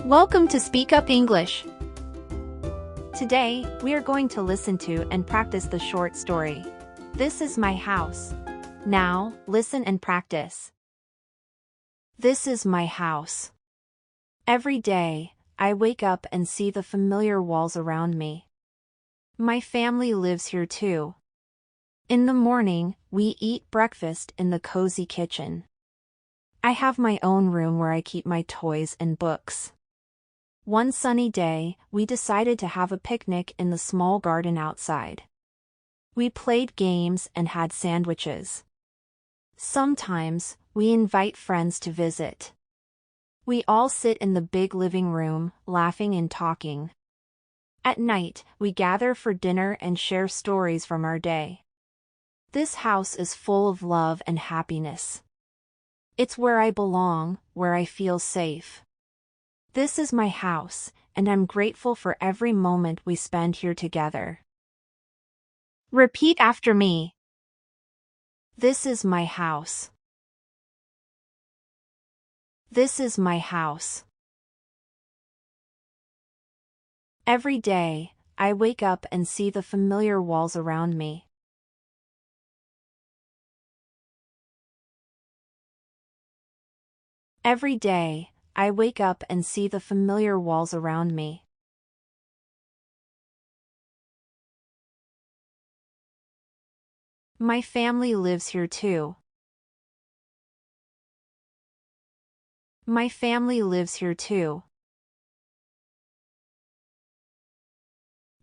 Welcome to Speak Up English. Today, we are going to listen to and practice the short story. This is my house. Now, listen and practice. This is my house. Every day, I wake up and see the familiar walls around me. My family lives here too. In the morning, we eat breakfast in the cozy kitchen. I have my own room where I keep my toys and books. One sunny day, we decided to have a picnic in the small garden outside. We played games and had sandwiches. Sometimes, we invite friends to visit. We all sit in the big living room, laughing and talking. At night, we gather for dinner and share stories from our day. This house is full of love and happiness. It's where I belong, where I feel safe. This is my house, and I'm grateful for every moment we spend here together. Repeat after me. This is my house. This is my house. Every day, I wake up and see the familiar walls around me. Every day, I wake up and see the familiar walls around me. My family lives here too. My family lives here too.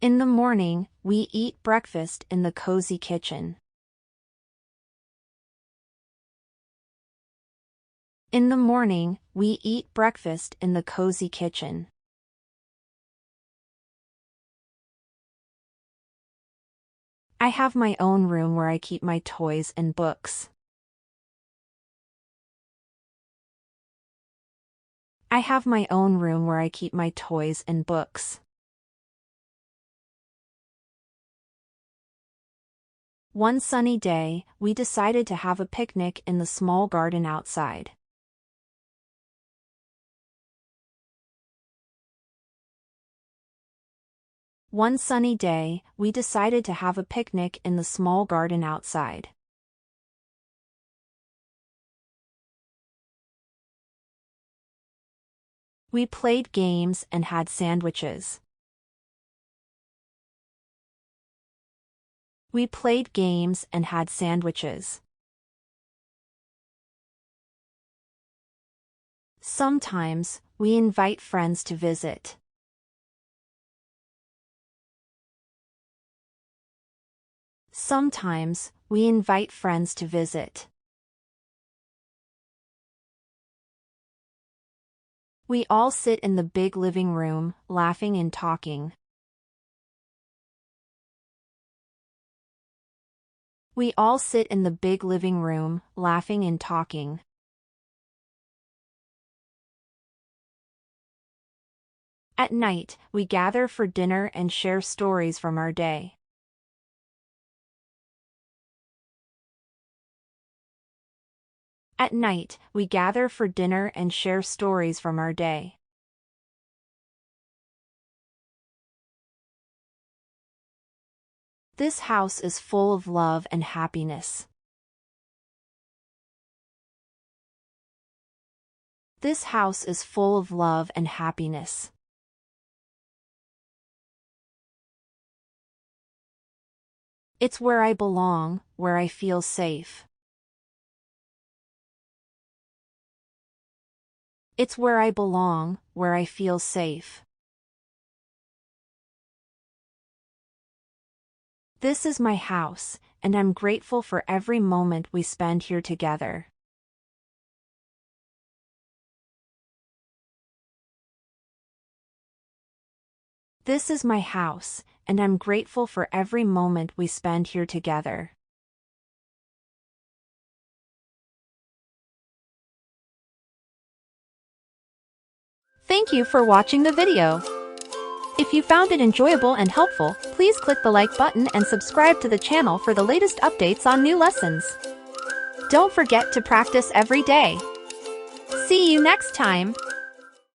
In the morning, we eat breakfast in the cozy kitchen. In the morning, we eat breakfast in the cozy kitchen. I have my own room where I keep my toys and books. I have my own room where I keep my toys and books. One sunny day, we decided to have a picnic in the small garden outside. One sunny day, we decided to have a picnic in the small garden outside. We played games and had sandwiches. We played games and had sandwiches. Sometimes, we invite friends to visit. Sometimes, we invite friends to visit. We all sit in the big living room, laughing and talking. We all sit in the big living room, laughing and talking. At night, we gather for dinner and share stories from our day. At night, we gather for dinner and share stories from our day. This house is full of love and happiness. This house is full of love and happiness. It's where I belong, where I feel safe. It's where I belong, where I feel safe. This is my house, and I'm grateful for every moment we spend here together. This is my house, and I'm grateful for every moment we spend here together. Thank you for watching the video. If you found it enjoyable and helpful, please click the like button and subscribe to the channel for the latest updates on new lessons. Don't forget to practice every day. See you next time.